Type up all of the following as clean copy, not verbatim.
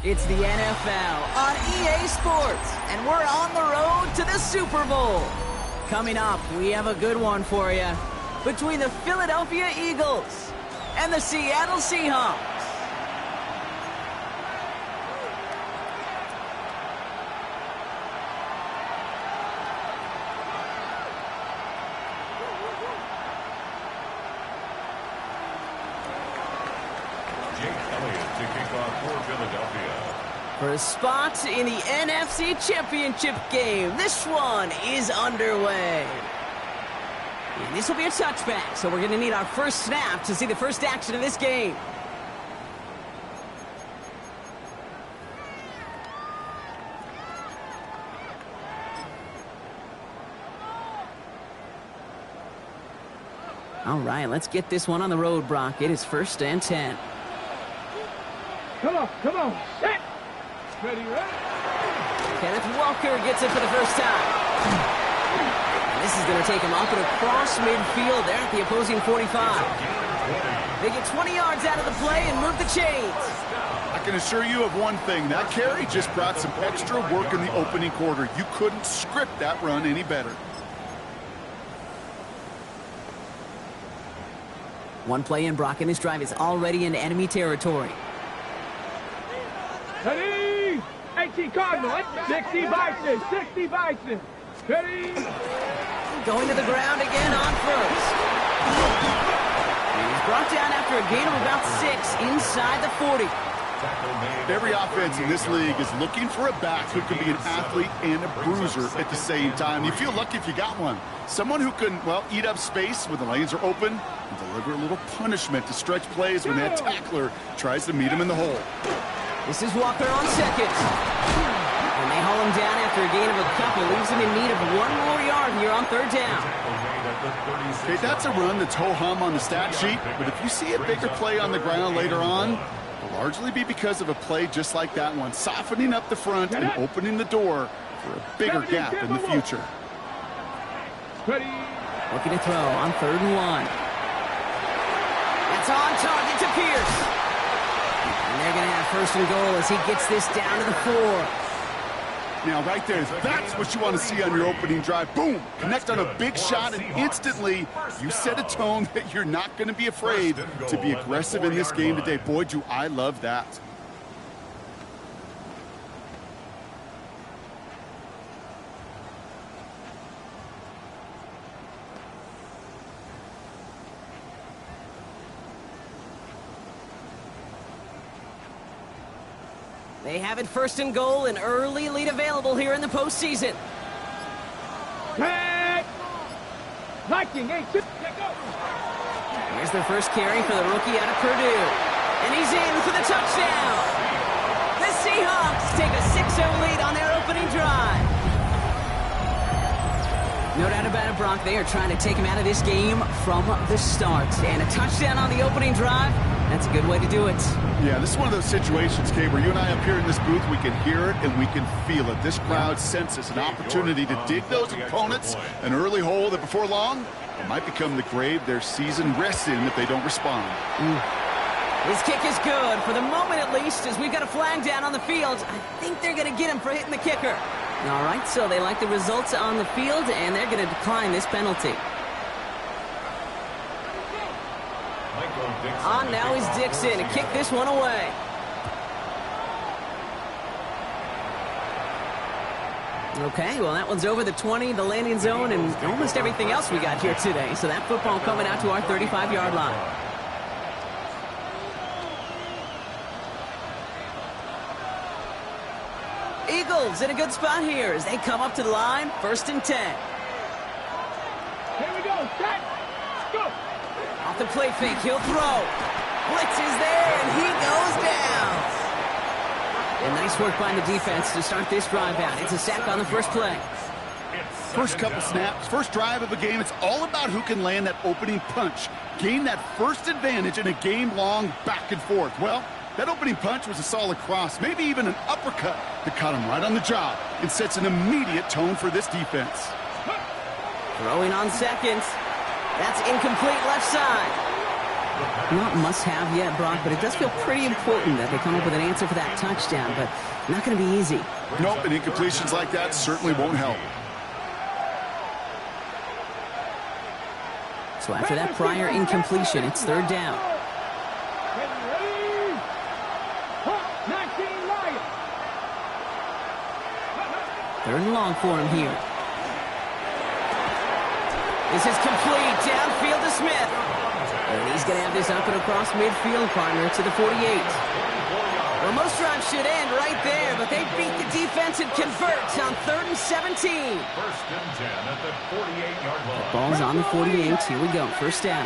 It's the NFL on EA Sports, and we're on the road to the Super Bowl. Coming up, we have a good one for you between the Philadelphia Eagles and the Seattle Seahawks. For a spot in the NFC Championship game, this one is underway. And this will be a touchback, so we're going to need our first snap to see the first action of this game. All right, let's get this one on the road, Brock. It is 1st and 10. Come on, set. Ready, ready. Kenneth Walker gets it for the first time. And this is going to take him up and across midfield there at the opposing 45. They get 20 yards out of the play and move the chains. I can assure you of one thing. That carry just brought some extra work in the opening quarter. You couldn't script that run any better. One play in, Brock, and this drive is already into enemy territory. Ready! 18 Cardinal, 60 Bison, 60 Bison. Ready! Going to the ground again on first. And he's brought down after a gain of about 6 inside the 40. Every offense in this league is looking for a back who can be an athlete and a bruiser at the same time. You feel lucky if you got one. Someone who can, well, eat up space when the lanes are open and deliver a little punishment to stretch plays when that tackler tries to meet him in the hole. This is Walker on second. And they haul him down after a gain of a couple. Leaves him in need of 1 more yard here on 3rd down. Okay, that's a run that's ho-hum on the stat sheet, but if you see a bigger play on the ground later on, it'll largely be because of a play just like that one, softening up the front and opening the door for a bigger gap in the future. Ready. Looking to throw on 3rd and 1. That's on target to Pierce. And they're going to have 1st and goal as he gets this down to the 4. Now, right there, that's what you want to see on your opening drive. Boom! Connect on a big shot, and instantly you set a tone that you're not going to be afraid to be aggressive in this game today. Boy, do I love that. They have it 1st and goal, an early lead available here in the postseason. Viking, 8, 6, go. Here's their first carry for the rookie out of Purdue. And he's in for the touchdown. The Seahawks take a 6-0 lead on their opening drive. No doubt about it, Brock. They are trying to take him out of this game from the start. And a touchdown on the opening drive, that's a good way to do it. Yeah, this is one of those situations, Kay, where you and I up here in this booth, we can hear it and we can feel it. This crowd senses an opportunity to dig those opponents an early hole that before long, it might become the grave their season rests in if they don't respond. His kick is good, for the moment at least, as we've got a flag down on the field. I think they're going to get him for hitting the kicker. All right, so they like the results on the field, and they're going to decline this penalty. On now is Dixon to kick this one away. Okay, well, that one's over the 20, the landing zone, and almost everything else we got here today. So that football coming out to our 35-yard line. Eagles in a good spot here as they come up to the line, 1st and 10. Here we go, set, go. Off the play fake, he'll throw. Blitz is there, and he goes down. And nice work by the defense to start this drive out. It's a sack on the first play. First couple snaps, first drive of a game, it's all about who can land that opening punch. Gain that first advantage in a game-long back and forth. Well, that opening punch was a solid cross, maybe even an uppercut that caught him right on the job and sets an immediate tone for this defense. Throwing on second. That's incomplete left side. Not must-have yet, Brock, but it does feel pretty important that they come up with an answer for that touchdown, but not going to be easy. Nope, and incompletions like that certainly won't help. So after that prior incompletion, it's third down. Third and long for him here. This is complete. Downfield to Smith. And he's going to have this up and across midfield, partner, to the 48. Well, most drives should end right there, but they beat the defense and convert on 3rd and 17. First and 10 at the 48-yard line. Ball's on the 48. Here we go. First down.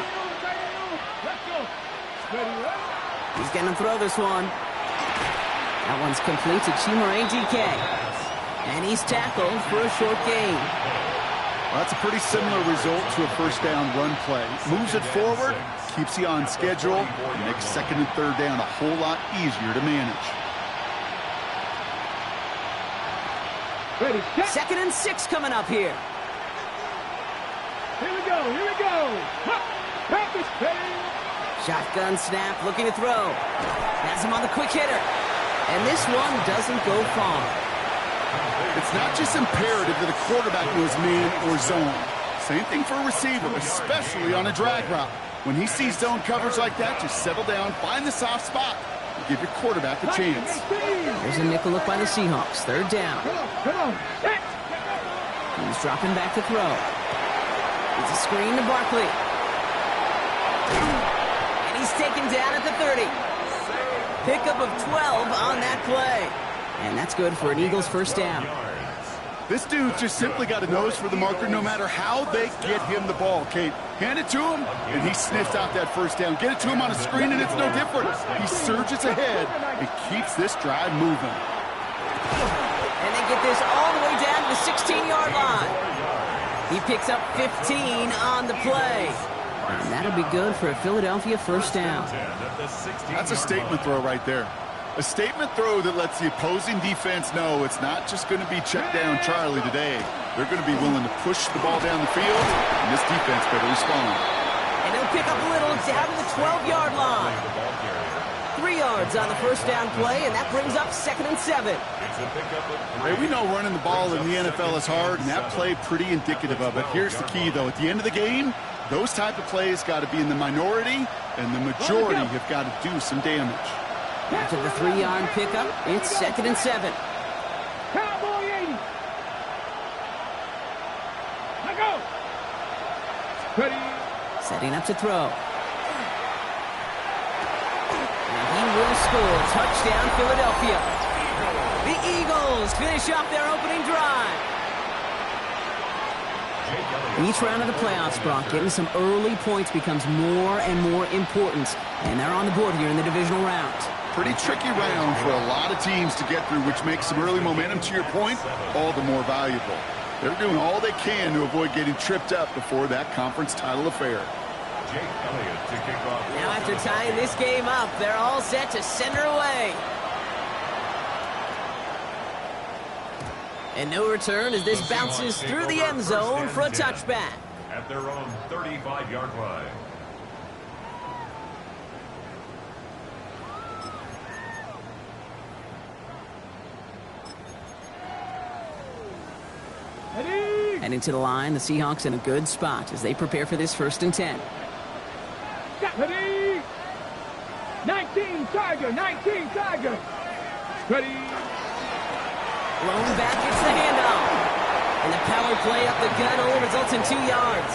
He's going to throw this one. That one's complete to Chimere DK. And he's tackled for a short gain. Well, that's a pretty similar result to a first down run play. Moves it forward, keeps you on schedule, and makes second and third down a whole lot easier to manage. Ready, set. 2nd and 6 coming up here. Here we go, here we go. Practice, ready. Shotgun snap, looking to throw. Has him on the quick hitter. And this one doesn't go far. It's not just imperative that a quarterback knows man or zone. Same thing for a receiver, especially on a drag route. When he sees zone coverage like that, just settle down, find the soft spot, and give your quarterback a chance. There's a nickel look by the Seahawks. Third down. Come on. He's dropping back to throw. It's a screen to Barkley. And he's taken down at the 30. Pickup of 12 on that play. And that's good for an Eagles first down. This dude just simply got a nose for the marker no matter how they get him the ball, Kate. Hand it to him, and he sniffs out that first down. Get it to him on a screen, and it's no different. He surges ahead and keeps this drive moving. And they get this all the way down to the 16-yard line. He picks up 15 on the play. And that'll be good for a Philadelphia first down. That's a statement throw right there. A statement throw that lets the opposing defense know it's not just going to be check down Charlie today. They're going to be willing to push the ball down the field, and this defense better respond. And he'll pick up a little down to the 12-yard line. 3 yards on the first down play, and that brings up 2nd and 7. Hey, we know running the ball in the NFL is hard, and that play pretty indicative of it. Here's the key, though. At the end of the game, those type of plays got to be in the minority, and the majority have got to do some damage. After the 3-yard pickup, it's 2nd and 7. Cowboy 80. Let go. Ready. Setting up to throw. And he will score. Touchdown, Philadelphia. The Eagles finish off their opening drive. Each round of the playoffs, Brock, getting some early points becomes more and more important. And they're on the board here in the divisional round. Pretty tricky round for a lot of teams to get through, which makes some early momentum, to your point, all the more valuable. They're doing all they can to avoid getting tripped up before that conference title affair. Now after tying this game up, they're all set to send her away. And no return as this bounces through the end zone for a touchback. At their own 35-yard line. Heading to the line, the Seahawks in a good spot as they prepare for this 1st and 10. Ready. 19 Tiger, 19 Tiger. Ready. Blown back, it's the handoff. And the power play up the gut only results in 2 yards.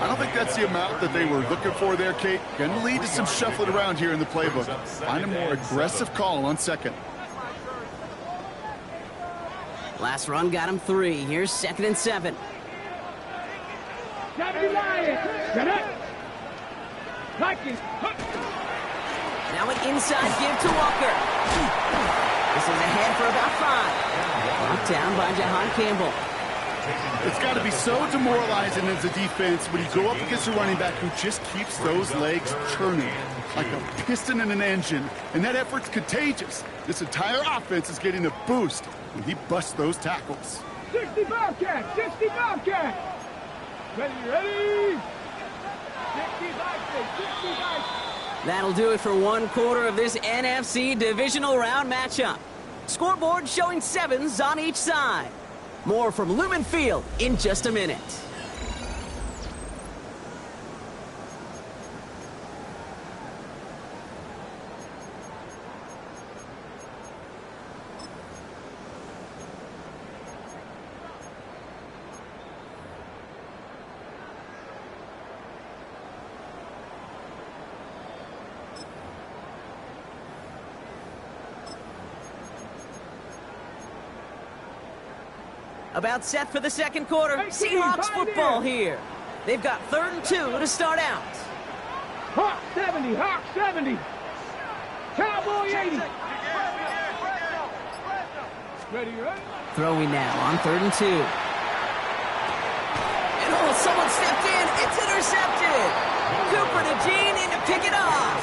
I don't think that's the amount that they were looking for there, Kate. Going to lead to some shuffling around here in the playbook. Find a more aggressive call on 2nd. Last run got him 3. Here's 2nd and 7. Gotta be lying. Get up. Like it. Now an inside give to Walker. This is ahead for about 5. Knocked down by Jahan Campbell. It's got to be so demoralizing as a defense when you go up against a running back who just keeps those legs churning like a piston in an engine, and that effort's contagious. This entire offense is getting a boost when he busts those tackles. 60 Bobcat, 60 Bobcat. Ready, ready. That'll do it for one quarter of this NFC divisional round matchup. Scoreboard showing 7s on each side. More from Lumen Field in just a minute. About set for the second quarter. Seahawks football here. They've got 3rd and 2 to start out. Hawk 70, Hawk 70. Cowboy 80. Ready, right? Throwing now on 3rd and 2. And oh, someone stepped in. It's intercepted. Cooper to Jean in to pick it off.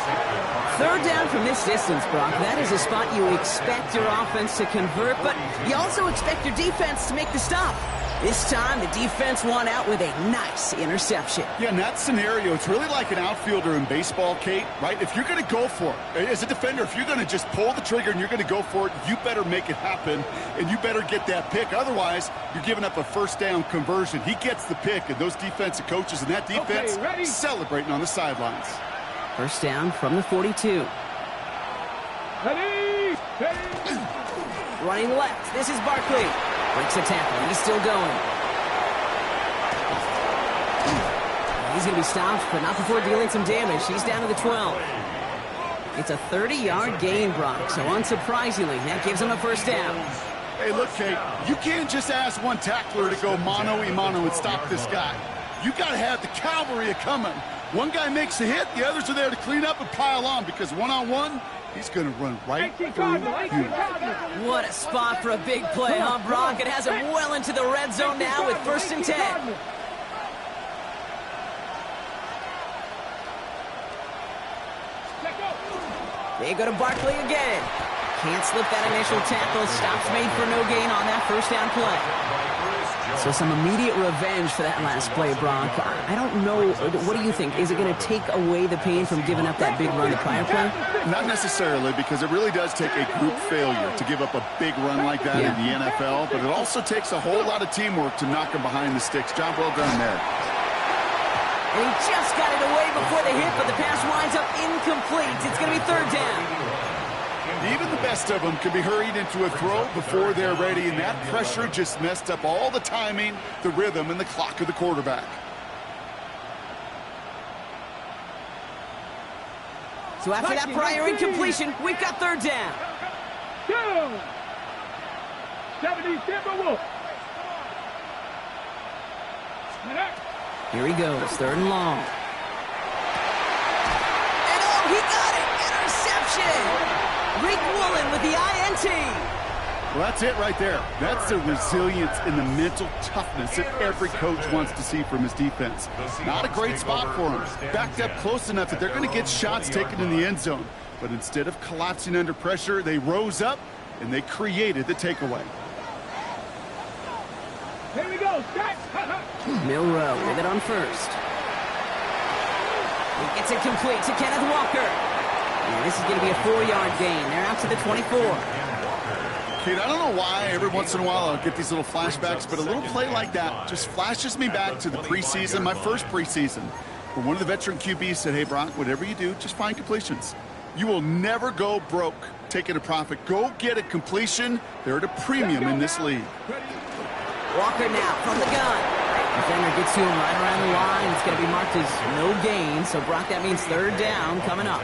3rd down from this distance, Brock. That is a spot you expect your offense to convert, but you also expect your defense to make the stop. This time, the defense won out with a nice interception. Yeah, in that scenario, it's really like an outfielder in baseball, Kate, right? If you're going to go for it, as a defender, if you're going to just pull the trigger and you're going to go for it, you better make it happen, and you better get that pick. Otherwise, you're giving up a first down conversion. He gets the pick, and those defensive coaches and that defense celebrating on the sidelines. First down from the 42. Ready. Running left. This is Barkley. Breaks a tackle. He's still going. He's going to be stopped, but not before dealing some damage. He's down to the 12. It's a 30-yard gain, Brock, so unsurprisingly, that gives him a first down. Hey, look, Kate, you can't just ask one tackler to go mano-a-mano and stop this guy. You got to have the cavalry coming. One guy makes a hit, the others are there to clean up and pile on, because one-on-one, he's going to run right through you. What a spot for a big play, huh, Brock? It has him well into the red zone now with 1st and 10. They go to Barkley again. Can't slip that initial tackle. Stops made for no gain on that first down play. So some immediate revenge for that last play, Brock. I don't know. What do you think? Is it going to take away the pain from giving up that big run the prior play? Not necessarily, because it really does take a group failure to give up a big run like that in the NFL, but it also takes a whole lot of teamwork to knock him behind the sticks. Job well done there. And he just got it away before the hit, but the pass winds up incomplete. It's going to be 3rd down. Even the best of them can be hurried into a throw before they're ready, and that pressure just messed up all the timing, the rhythm, and the clock of the quarterback. So after that prior incompletion, we've got 3rd down. 70 Timberwolves. Here he goes, 3rd and long. And oh, he got it! Interception! Rick Woolen with the INT. Well, that's it right there. That's the resilience and the mental toughness that every coach wants to see from his defense. Not a great spot for him. Backed up close enough that they're going to get shots taken in the end zone. But instead of collapsing under pressure, they rose up and they created the takeaway. Here we go. Milrow with it on 1st. He gets it complete to Kenneth Walker. And this is going to be a 4-yard gain. They're out to the 24. Kate, I don't know why every once in a while I'll get these little flashbacks, but a little play like that just flashes me back to the preseason, my first preseason, where one of the veteran QBs said, hey, Brock, whatever you do, just find completions. You will never go broke taking a profit. Go get a completion. They're at a premium in this league. Walker now from the gun. Defender gets to him right around the line. It's going to be marked as no gain. So, Brock, that means 3rd down coming up.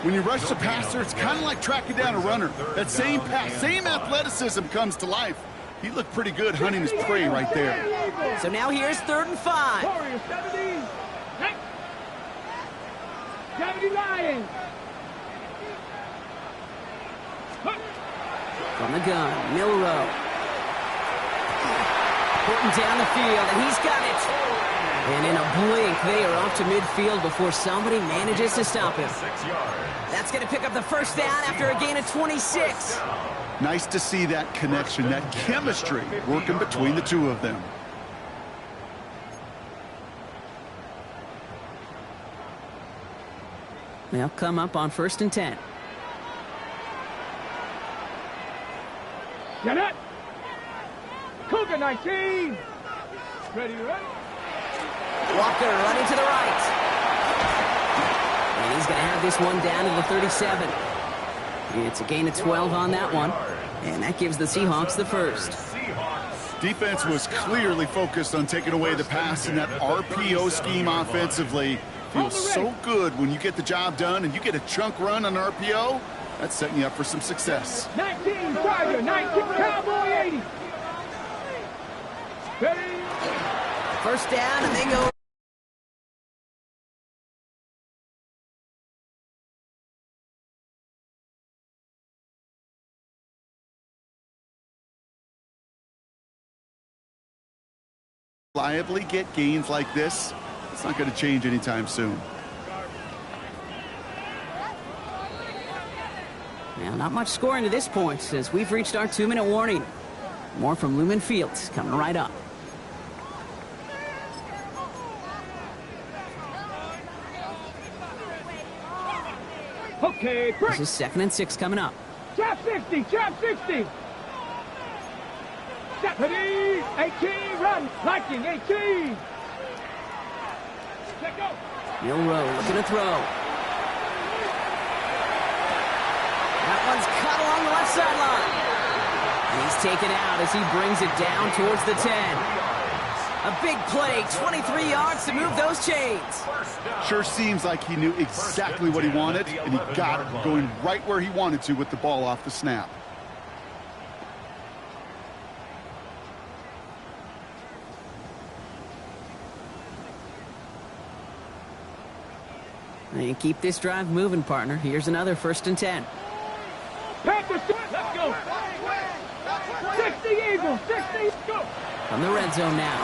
When you rush the passer, it's kind of like tracking down a runner. That same pass, same athleticism comes to life. He looked pretty good hunting his prey right there. So now here's 3rd and 5. 70 Lions. From the gun, Milrow. Putting down the field, and he's got it. And in a blink, they are off to midfield before somebody manages to stop him. That's going to pick up the first down after a gain of 26. Nice to see that connection, that chemistry working between the two of them. They'll come up on 1st and 10. Get it! Cougar 19! Ready, ready? Walker running to the right. And he's going to have this one down to the 37. It's a gain of 12 on that one. And that gives the Seahawks the first. Defense was clearly focused on taking away the pass in that RPO scheme offensively. Feels so good when you get the job done and you get a chunk run on RPO. That's setting you up for some success. 19 Tiger, 19 Cowboy 80. Ready? First down, and they go. Reliably get gains like this. It's not going to change anytime soon. Now, not much scoring to this point as we've reached our 2-minute warning. More from Lumen Fields coming right up. Okay, break. This is 2nd and 6 coming up. Chop 60, chop 60. Ready, 18, run. Liking 18. Let go. Milrow looking to throw. That one's cut along the left sideline. And he's taken out as he brings it down towards the 10. A big play, 23 yards to move those chains. Sure seems like he knew exactly what he wanted, and he got it going right where he wanted to with the ball off the snap. And keep this drive moving, partner. Here's another 1st and 10. Panthers, let's go. 60 Eagles, 60, go. From the red zone now.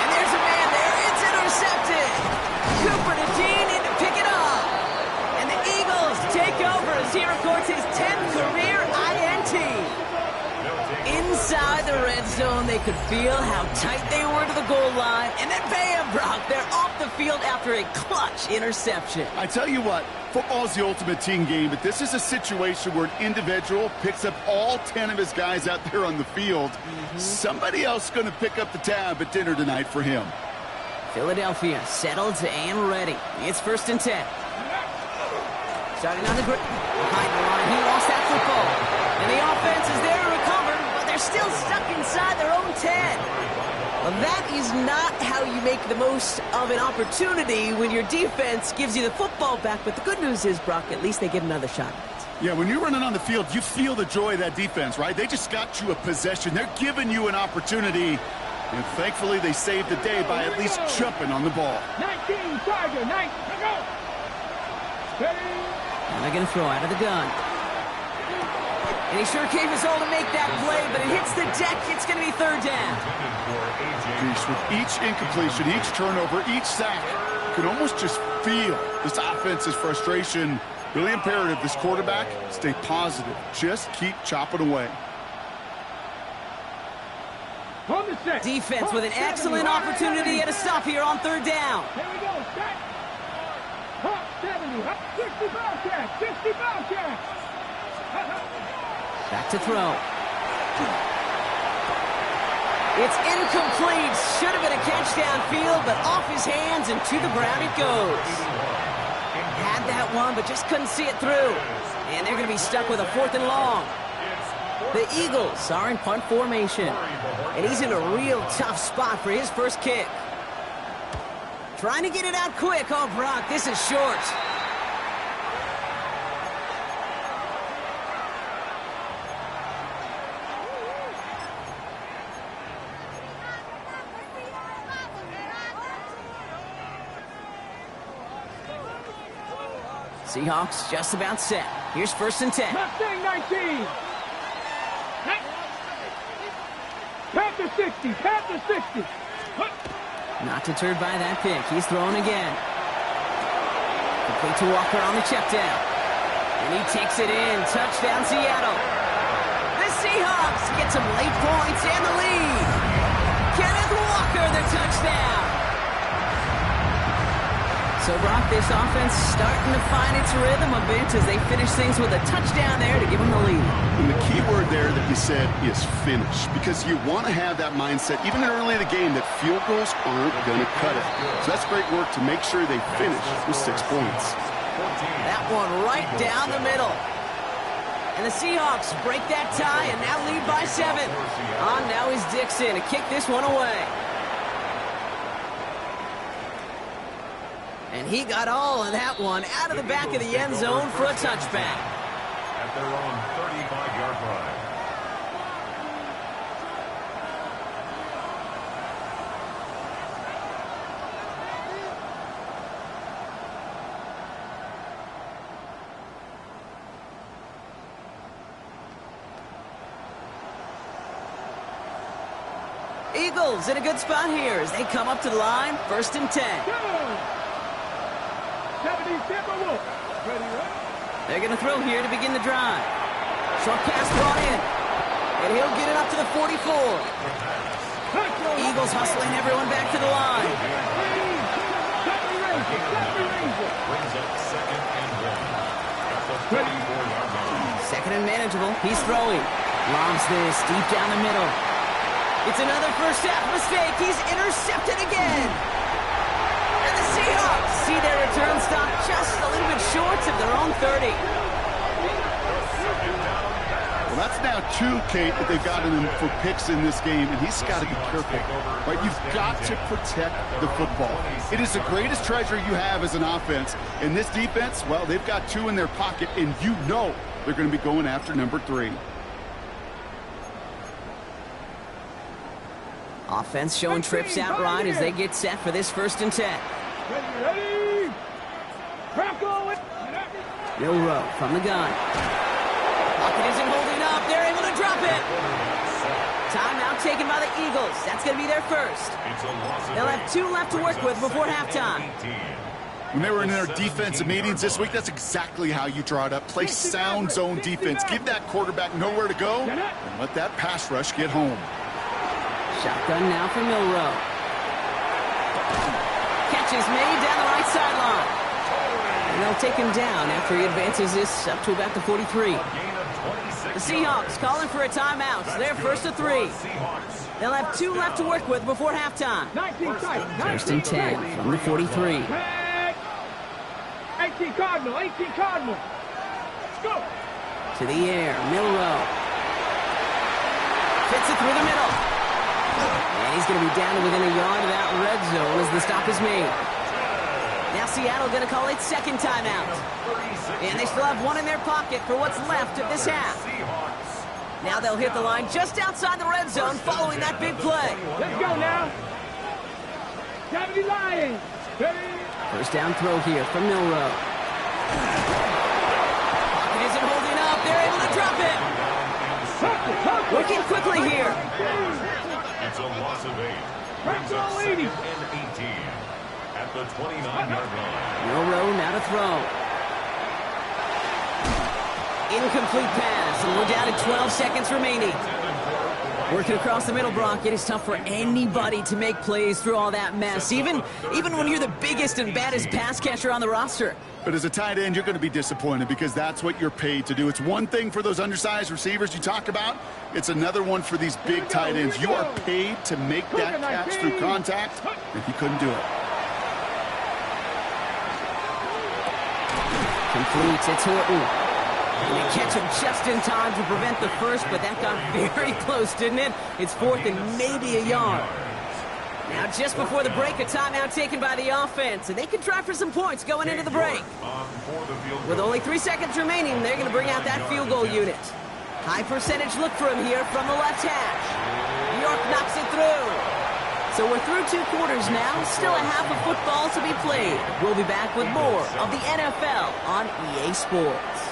And there's a man there. It's intercepted. Cooper to Dean in to pick it up. And the Eagles take over as he records his 10th career INT. Inside the red zone, they could feel how tight they were to the goal line. And then bam, Brock, they're off the field after a clutch interception. I tell you what, football is the ultimate team game, but this is a situation where an individual picks up all 10 of his guys out there on the field. Somebody else is going to pick up the tab at dinner tonight for him. Philadelphia settled and ready. It's 1st and 10. Starting on the behind the line, he lost that football. And the offense is there to recover, but they're still stuck inside their own 10. Well, that is not how you make the most of an opportunity when your defense gives you the football back. But the good news is, Brock, at least they get another shot at it. Yeah, when you're running on the field, you feel the joy of that defense, right? They just got you a possession. They're giving you an opportunity. And thankfully, they saved the day by at least jumping on the ball. 19 Tiger, 19, go. Ready? And they're going to throw out of the gun. And he sure gave his all to make that play, but it hits the deck. It's going to be 3rd down. With each incompletion, each turnover, each sack, you can almost just feel this offense's frustration. Really imperative, this quarterback, stay positive. Just keep chopping away. Defense with an excellent opportunity at a stop here on 3rd down. Here we go. Set. 70. 60 Bobcats. 60 Bobcats. Back to throw. It's incomplete. Should have been a catch downfield, but off his hands and to the ground it goes. Had that one, but just couldn't see it through. And they're going to be stuck with a 4th and long. The Eagles are in punt formation. And he's in a real tough spot for his first kick. Trying to get it out quick. Oh, Brock, this is short. Seahawks just about set. Here's 1st and 10. Mustang 19. Panther 60. Panther 60. Not deterred by that pick. He's throwing again. Complete to Walker on the check down. And he takes it in. Touchdown, Seattle. The Seahawks get some late points and the lead. Kenneth Walker, the touchdown. So, Brock, this offense starting to find its rhythm a bit as they finish things with a touchdown there to give them the lead. And the key word there that you said is finish, because you want to have that mindset, even early in the game, that field goals aren't going to cut it. So that's great work to make sure they finish with 6 points. That one right down the middle. And the Seahawks break that tie and now lead by 7. On now is Dixon to kick this one away. And he got all of that one out of the back of the end zone for a touchback. At their own 35-yard line. Eagles in a good spot here as they come up to the line, 1st and 10. They're going to throw here to begin the drive. Short pass brought in. And he'll get it up to the 44. Eagles hustling everyone back to the line. Brings up 2nd and 1. At the 34-yard line. 2nd and manageable. He's throwing. Lobs this deep down the middle. It's another first half mistake. He's intercepted again. And the Seahawks see their return stop just a little bit short of their own 30. Well, that's now 2, Kate, that they've gotten him for picks in this game, and he's got to be careful. Right? You've got to protect the football. It is the greatest treasure you have as an offense. And this defense, well, they've got 2 in their pocket, and you know they're going to be going after number 3. Offense showing trips out right as they get set for this 1st and 10. Ready. Milroe from the gun. Pocket isn't holding up. They're able to drop it. Timeout taken by the Eagles. That's going to be their first. They'll have 2 left to work with before halftime. When they were in their defensive meetings this week, that's exactly how you draw it up. Play sound zone defense. Give that quarterback nowhere to go and let that pass rush get home. Shotgun now for Milroe. Catch is made down the right sideline. And they'll take him down after he advances this up to about the 43. The Seahawks calling for a timeout. So they're 1st and 3. They'll have 2 left to work with before halftime. 1st and 10 from the 43. 18 Cardinal. Let's go. To the air, Milroe. Fits it through the middle. And he's going to be down to within a yard of that red zone as the stop is made. Now Seattle going to call it 2nd timeout. And they still have 1 in their pocket for what's left of this half. Now they'll hit the line just outside the red zone following that big play. Let's go now. 70 Lions. 1st down throw here from Milroe. Pocket isn't holding up. They're able to drop it. Working quickly here. It's a loss of 8. Brings up 2nd and 18. At the 29-yard line. Milroe now to throw. Incomplete pass, and we're down to 12 seconds remaining. Working across the middle, Brock. It is tough for anybody to make plays through all that mess, even when you're the biggest and baddest pass catcher on the roster. But as a tight end, you're going to be disappointed because that's what you're paid to do. It's one thing for those undersized receivers you talk about. It's another one for these big tight ends. You are paid to make that catch through contact, and he couldn't do it. Completes. It's Horton. And they catch him just in time to prevent the first, but that got very close, didn't it? It's 4th and maybe a yard. Now, just before the break, a timeout taken by the offense, and they can try for some points going into the break. With only 3 seconds remaining, they're going to bring out that field goal unit. High percentage look for him here from the left hash. New York knocks it through. So we're through 2 quarters now, still a half of football to be played. We'll be back with more of the NFL on EA Sports.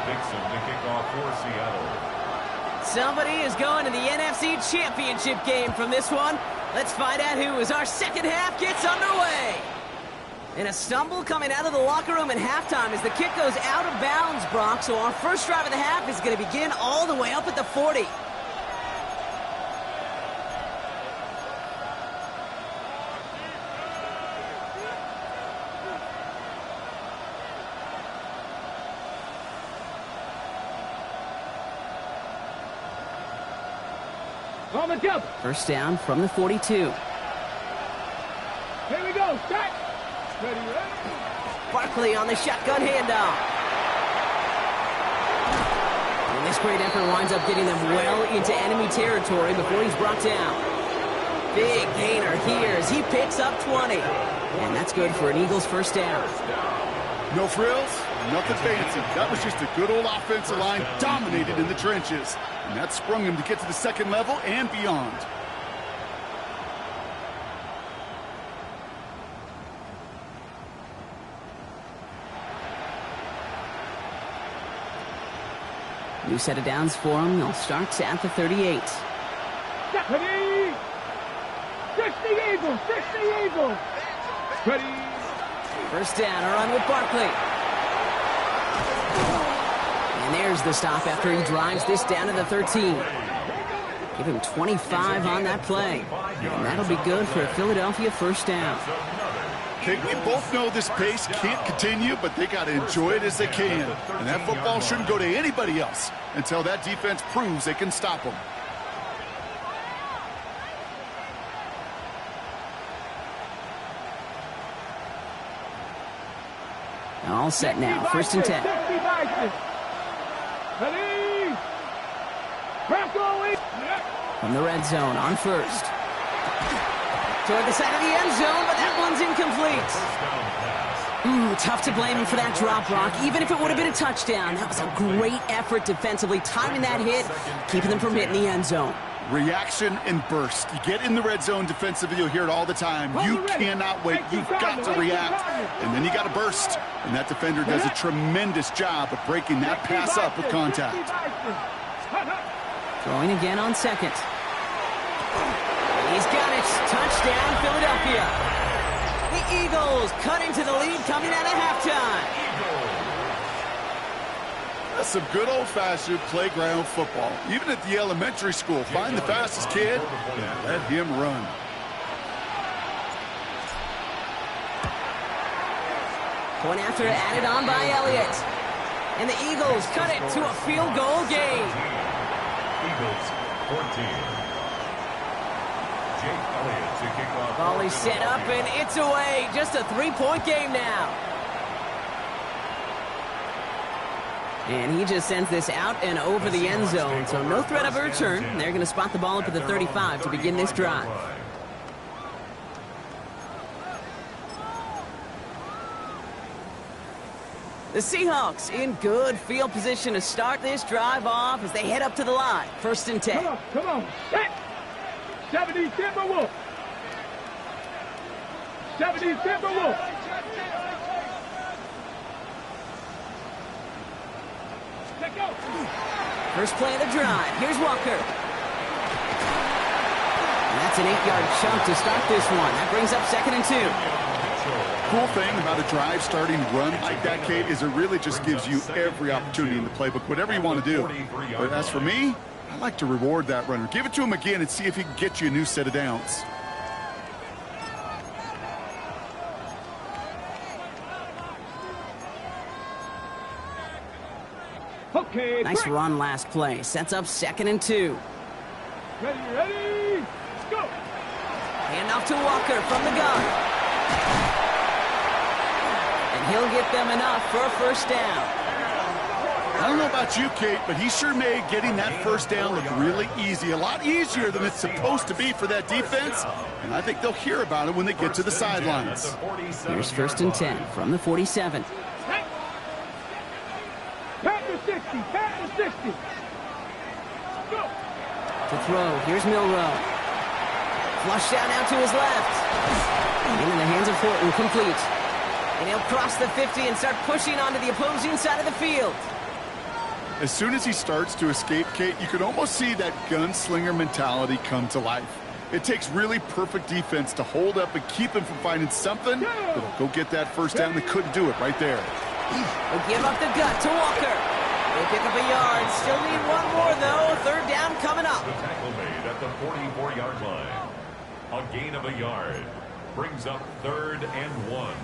Dixon to kick off for Seattle. Somebody is going to the NFC Championship game from this one. Let's find out who as our second half gets underway. And a stumble coming out of the locker room at halftime as the kick goes out of bounds, Brock. So our first drive of the half is going to begin all the way up at the 40. all together. First down from the 42. Here we go. Set. Ready, ready. Barkley on the shotgun handoff. And this great effort winds up getting them well into enemy territory before he's brought down. Big gainer here as he picks up 20. And that's good for an Eagles first down. No frills, nothing fancy. That was just a good old offensive line dominated in the trenches. And that sprung him to get to the second level and beyond. New set of downs for him. They'll start at the 38. 60 Eagles, 60 Eagles. Ready. First down, a run with Barkley. And there's the stop after he drives this down to the 13. Give him 25 on that play. And that'll be good for a Philadelphia first down. Okay, we both know this pace can't continue, but they got to enjoy it as they can. And that football shouldn't go to anybody else until that defense proves they can stop them. All set now, first and 10. Ready. From the red zone on first. Toward the side of the end zone, but that one's incomplete. Tough to blame him for that drop, Brock. Even if it would have been a touchdown, that was a great effort defensively, timing that hit, keeping them from hitting the end zone. Reaction and burst. You get in the red zone defensively, you'll hear it all the time. You cannot wait. You've got to react. And then you got to burst. And that defender does a tremendous job of breaking that pass up with contact. Throwing again on second. He's got it. Touchdown, Philadelphia. The Eagles cut into the lead coming out of halftime. That's some good old-fashioned playground football. Even at the elementary school, find the fastest kid and let him run. Point after added on by Elliott. And the Eagles cut it to a field goal game. Eagles 14. Volley set up and it's away. Just a 3-point game now. And he just sends this out and over the end zone. So no threat of a return. They're going to spot the ball up at the 35 to begin this drive. The Seahawks in good field position to start this drive off as they head up to the line. First and 10. Come on. Set. 70 Timberwolves. 70 Timberwolves. Let's go. First play of the drive. Here's Walker. And that's an 8-yard chunk to start this one. That brings up second and 2. Cool thing about a drive starting run like that, Kate, is it really just gives you every opportunity in the playbook, whatever you want to do. But as for me, I like to reward that runner. Give it to him again and see if he can get you a new set of downs. Okay. Nice run last play. Sets up second and 2. Ready. Let's go. Hand off to Walker from the gun. And he'll get them enough for a first down. I don't know about you, Kate, but he sure made getting that first down look really easy. A lot easier than it's supposed to be for that defense. And I think they'll hear about it when they get to the sidelines. Here's first and 10 from the 47. Pat to 60. Go. To throw, here's Milrow. Flushed out now to his left. Into the hands of Horton, complete. And he'll cross the 50 and start pushing onto the opposing side of the field. As soon as he starts to escape, Kate, you can almost see that gunslinger mentality come to life. It takes really perfect defense to hold up and keep him from finding something that'll go get that first down. They couldn't do it right there. They'll give up the gut to Walker. They pick up a yard. Still need one more, though. Third down coming up. The tackle made at the 44-yard line. A gain of a yard brings up 3rd and 1.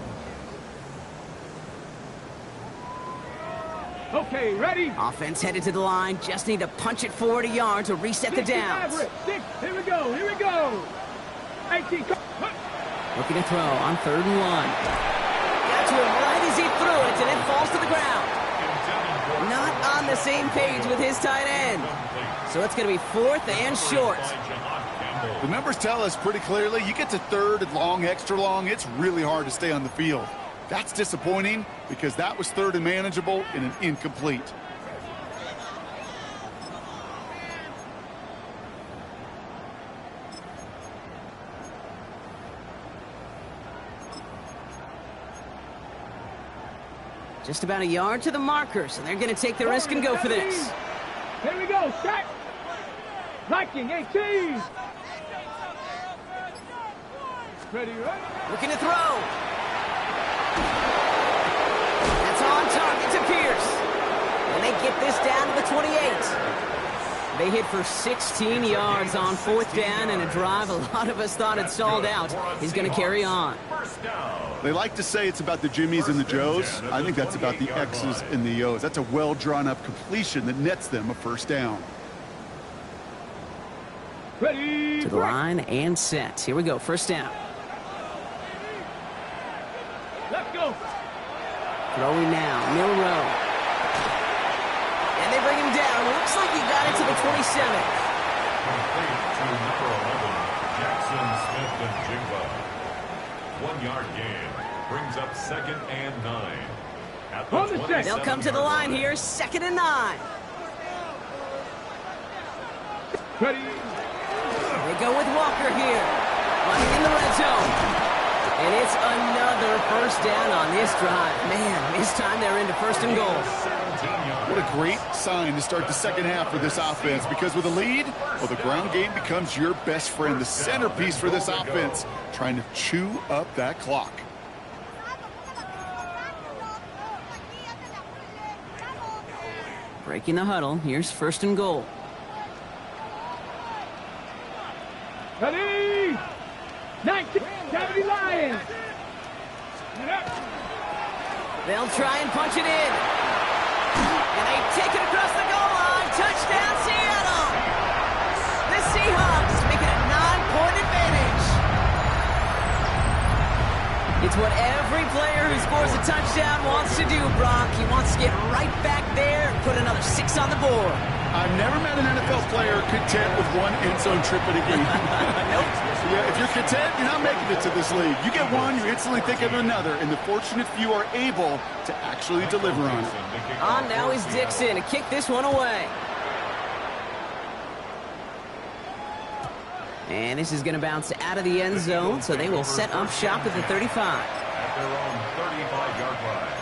Okay, ready? Offense headed to the line. Just need to punch it forward a yard to reset the downs. Here we go, here we go. 18. Looking to throw on 3rd and 1. Got to him right as he threw it, and it falls to the ground. Not on the same page with his tight end. So it's going to be 4th and short. The numbers tell us pretty clearly, you get to 3rd and long, extra long, it's really hard to stay on the field. That's disappointing because that was 3rd and manageable and an incomplete. Just about a yard to the markers, and they're going to take the risk and go for this. Here we go, set. Viking 18. Ready, right? Looking to throw. That's on target to Pierce. And they get this down to the 28. They hit for 16 yards on 4th down, and a drive a lot of us thought had stalled out. He's going to carry on. They like to say it's about the Jimmies and the Joes. I think that's about the X's and the O's. That's a well-drawn-up completion that nets them a 1st down. Ready, to the line and set. Here we go, 1st down. Let's go. Throwing now, Milrow. And they bring him down. Looks like he got it to the 27. Complete to number 11, Jackson Smith-Njigba. 1-yard gain brings up 2nd and 9. At the 27. They'll come to the line here, 2nd and 9. Ready. They go with Walker here. Running in the red zone. And it's another 1st down on this drive. Man, this time they're into 1st and goal. What a great sign to start the 2nd half for this offense, because with a lead, well, the ground game becomes your best friend, the centerpiece for this offense, trying to chew up that clock. Breaking the huddle. Here's 1st and goal. Ready. 19. Cavity Lions. They'll try and punch it in. And they take it across the goal line. Touchdown, Seattle. The Seahawks making a 9-point advantage. It's what every player who scores a touchdown wants to do, Brock. He wants to get right back there and put another 6 on the board. I've never met an NFL player content with one end zone trip at a game. Nope. Yeah, if you're content, you're not making it to this league. You get one, you instantly think of another, and the fortunate few are able to actually deliver on it. On now is Dixon to kick this one away. And this is going to bounce out of the end zone, so they will set up shop at the 35. At their own 35-yard line.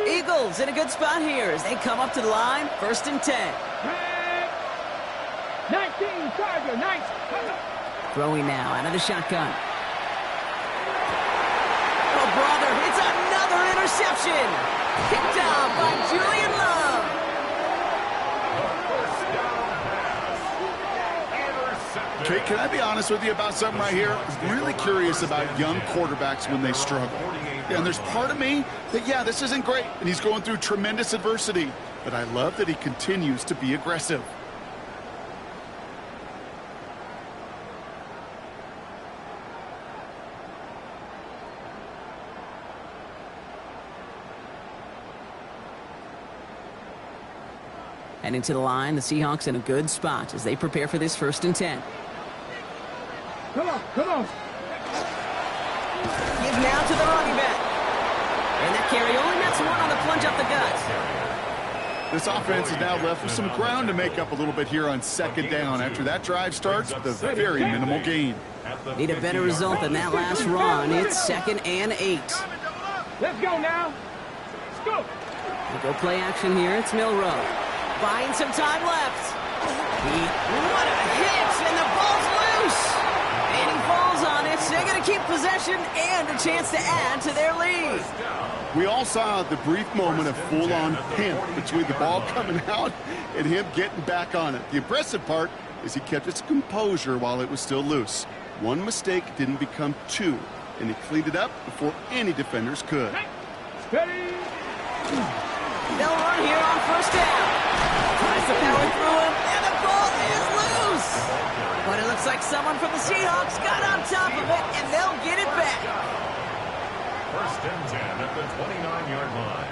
Eagles in a good spot here as they come up to the line, 1st and 10. 19, Charger, 19. Throwing now out of the shotgun. Oh, brother, it's another interception. Picked up by Julian Love. Okay, can I be honest with you about something right here? I'm really curious about young quarterbacks when they struggle. And there's part of me that, yeah, this isn't great, and he's going through tremendous adversity. But I love that he continues to be aggressive. And into the line, the Seahawks in a good spot as they prepare for this 1st and 10. Come on, come on. Give now to the running back. And that carry only nets one on the plunge up the gut. This offense is now left with some ground to make up a little bit here on 2nd down after that drive starts with a very minimal gain. Need a better result than that last run. It's 2nd and 8. Let's go now. Let's go. We'll go play action here. It's Milrow. Buying some time left. What a hit, and the ball's loose. And he falls on it. They're going to keep possession and a chance to add to their lead. We all saw the brief moment of full-on pimp between the ball coming out and him getting back on it. The impressive part is he kept his composure while it was still loose. One mistake didn't become two, and he cleaned it up before any defenders could. Ready? They'll run here on first down. Tries to power through him, and the ball is loose. But it looks like someone from the Seahawks got on top of it, and they'll get it back. First and 10 at the 29-yard line.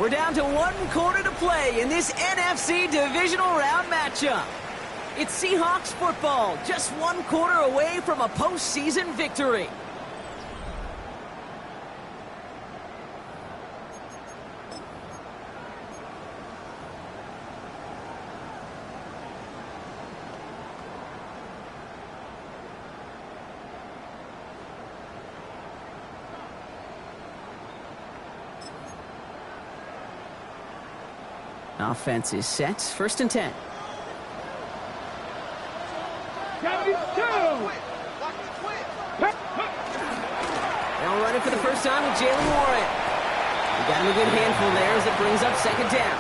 We're down to 1 quarter to play in this NFC divisional round matchup. It's Seahawks football, just 1 quarter away from a postseason victory. Offense is set. First and 10. 72. They'll run it for the first time with Jalen Warren. He got him a good handful there as it brings up second down.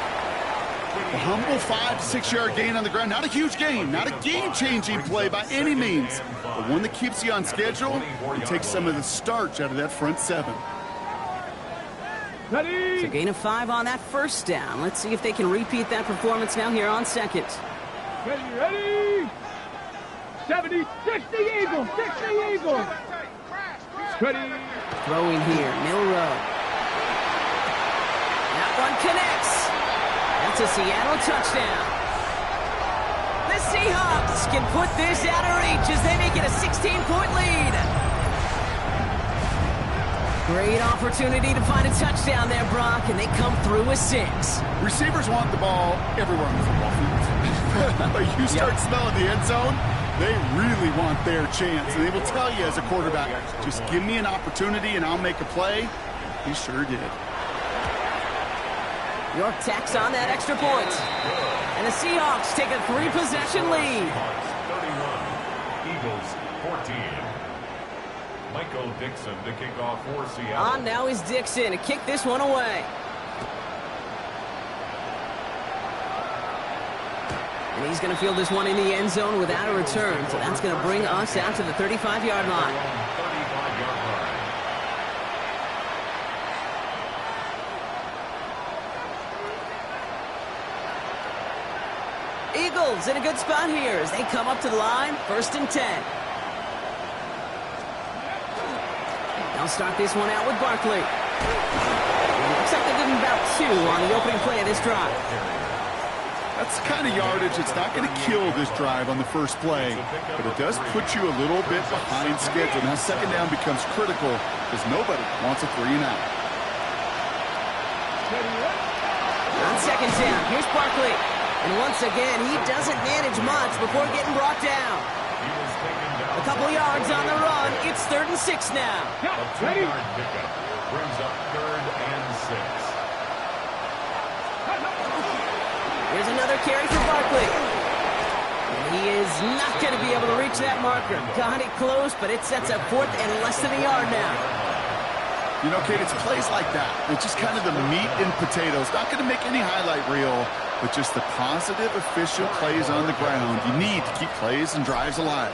A humble 5 to 6 yard gain on the ground. Not a huge gain, not a game-changing play by any means, but one that keeps you on schedule and takes some of the starch out of that front seven. Ready? It's a gain of 5 on that first down. Let's see if they can repeat that performance now here on second. Ready? 70, 60 Eagles, 60 Eagles. Ready? Throwing here, Milrow. That one connects. That's a Seattle touchdown. The Seahawks can put this out of reach as they make it a 16-point lead. Great opportunity to find a touchdown there, Brock, and they come through with 6. Receivers want the ball everywhere on the football field. But you start smelling the end zone, they really want their chance. And they will tell you as a quarterback, just give me an opportunity and I'll make a play. He sure did. York tacks on that extra point. And the Seahawks take a 3-possession lead. 31, Eagles 14. Michael Dixon to kick off for Seattle. On now is Dixon to kick this one away. And he's going to field this one in the end zone without a return. So that's going to bring us out to the 35-yard line. 35-yard line. Eagles in a good spot here as they come up to the line. First and 10. They'll start this one out with Barkley. Looks like they did about 2 on the opening play of this drive. That's the kind of yardage that's not going to kill this drive on the first play, but it does put you a little bit behind schedule. Now second down becomes critical because nobody wants a 3-and-out. On second down, here's Barkley. And once again, he doesn't manage much before getting brought down. A couple yards on the run. It's 3rd and 6 now. A 2-yard pickup brings up 3rd and 6. Here's another carry for Barkley. And he is not going to be able to reach that marker. Got it close, but it sets up 4th and less than a yard now. You know, Kate, it's plays like that. It's just kind of the meat and potatoes. Not going to make any highlight reel, but just the positive, efficient plays on the ground. You need to keep plays and drives alive.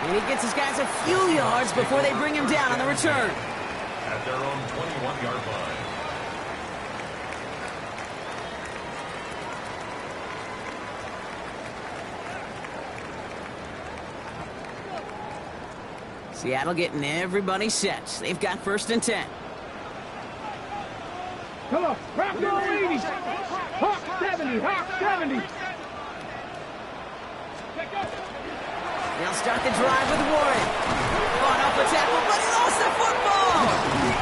And he gets his guys a few yards before they bring him down on the return. At their own 21-yard line. Seattle getting everybody set. They've got 1st and 10. Come on, rock the 80. Hawk 70, Hawk 70. They'll start the drive with Warren. Fought off the tackle, but he lost the football.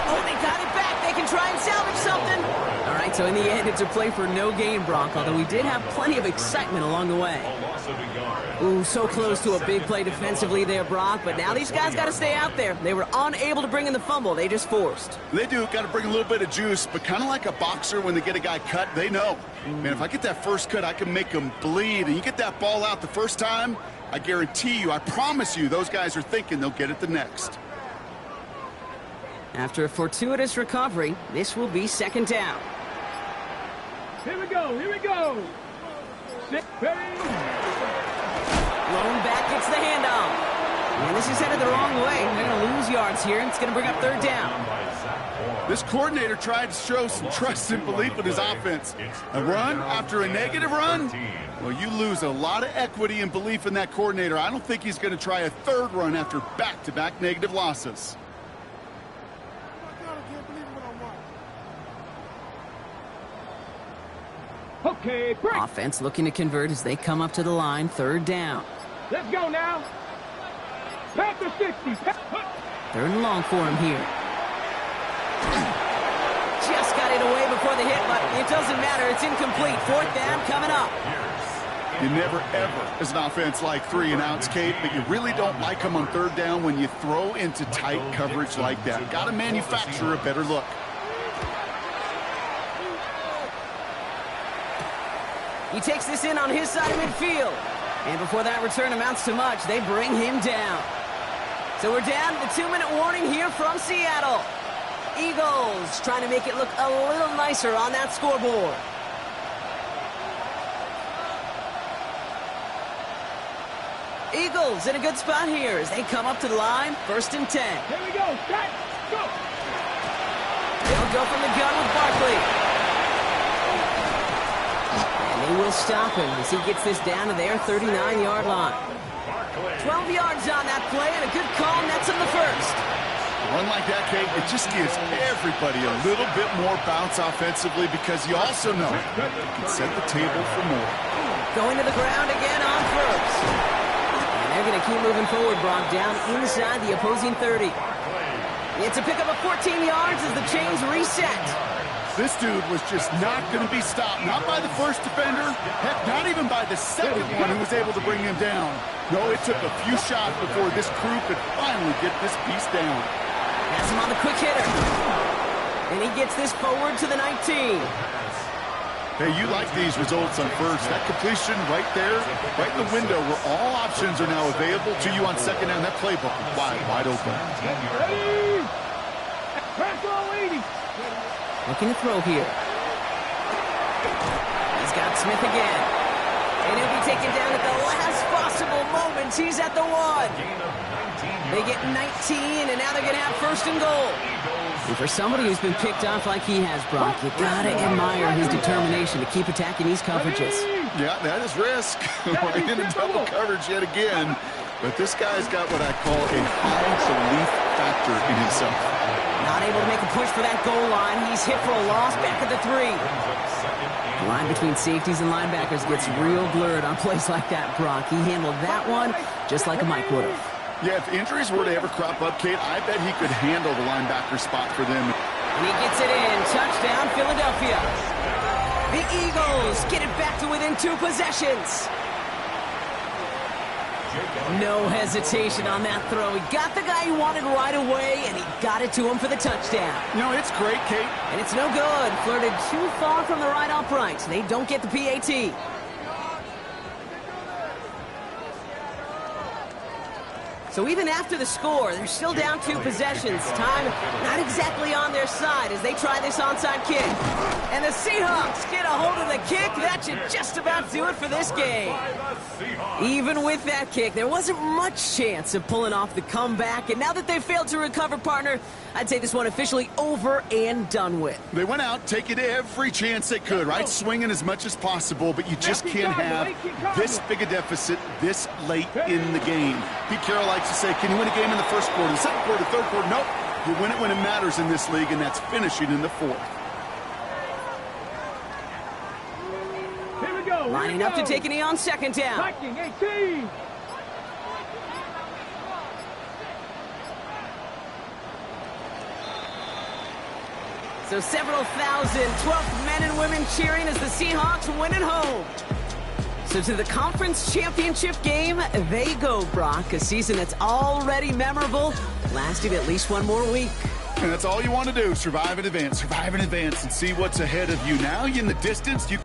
Oh, they got it back. They can try and salvage something. All right, So in the end, it's a play for no gain, Brock, although we did have plenty of excitement along the way. A loss of a yard. Ooh, so close to a big play defensively there, Brock, but now these guys got to stay out there. They were unable to bring in the fumble. They just forced. They do. Got to bring a little bit of juice, but kind of like a boxer when they get a guy cut, they know. Man, if I get that first cut, I can make them bleed. And you get that ball out the first time, I guarantee you, I promise you, those guys are thinking they'll get it the next. After a fortuitous recovery, this will be second down. Here we go, here we go. Ready? Lone back gets the handoff. And this is headed the wrong way. They're going to lose yards here, and it's going to bring up third down. This coordinator tried to show some trust and belief in his offense. A run after a negative run? Well, you lose a lot of equity and belief in that coordinator. I don't think he's going to try a third run after back-to-back negative losses. Okay, break. Offense looking to convert as they come up to the line, third down. Let's go now. Panther 60. Third and long for him here. Just got it away before the hit, but it doesn't matter. It's incomplete. Fourth down coming up. You never, ever, as an offense, like 3 and outs, Kate, but you really don't like them on third down when you throw into tight coverage like that. Got to manufacture a better look. He takes this in on his side of midfield. And before that return amounts to much, they bring him down. So we're down to the 2-minute warning here from Seattle. Eagles trying to make it look a little nicer on that scoreboard. Eagles in a good spot here as they come up to the line, first and 10. Here we go, set, go. They'll go from the gun with Barkley. And they will stop him as he gets this down to their 39-yard line. 12 yards on that play and a good call nets him the first. One like that, Kate, it just gives everybody a little bit more bounce offensively because you also know you can set the table for more. Going to the ground again on first. And they're going to keep moving forward, Brock, down inside the opposing 30. It's a pickup of 14 yards as the chains reset. This dude was just not going to be stopped. Not by the first defender. Heck, not even by the second one who was able to bring him down. No, it took a few shots before this crew could finally get this piece down. Has him on the quick hitter. And he gets this forward to the 19. Hey, you like these results on first. That completion right there, right in the window where all options are now available to you on second down. That playbook is wide open. Ready? Press all 80. Looking to throw here. He's got Smith again. And he'll be taken down at the last possible moments. He's at the 1. They get 19, and now they're going to have first and goal. And for somebody who's been picked off like he has, Brock, you got to admire his determination to keep attacking these coverages. Yeah, that is risk. Right into double coverage yet again. But this guy's got what I call a high belief factor in himself. Not able to make a push for that goal line. He's hit for a loss back at the 3. The line between safeties and linebackers gets real blurred on plays like that, Brock. He handled that one just like a Mike would have. Yeah, if injuries were to ever crop up, Kate, I bet he could handle the linebacker spot for them. And he gets it in. Touchdown, Philadelphia. The Eagles get it back to within 2 possessions. No hesitation on that throw. He got the guy he wanted right away, and he got it to him for the touchdown. You know, it's great, Kate. And it's no good. Flirted too far from the right upright. They don't get the PAT. So even after the score, they're still down 2 possessions. Time not exactly on their side as they try this onside kick. And the Seahawks get a hold of the kick. That should just about do it for this game. Even with that kick, there wasn't much chance of pulling off the comeback. And now that they've failed to recover, partner, I'd say this one officially over and done with. They went out taking every chance they could, right? Swinging as much as possible, but you just can't have this big a deficit this late in the game. Pete Carroll likes to say, can you win a game in the first quarter, the second quarter, third quarter? Nope. You win it when it matters in this league, and that's finishing in the 4th. Here we go. Lining up to take a knee on second down. Viking 18. So So several thousand 12th men and women cheering as the Seahawks win at home. So to the conference championship game, they go, Brock. A season that's already memorable, lasting at least one more week. And that's all you want to do, survive in advance, and see what's ahead of you. Now in the distance, you can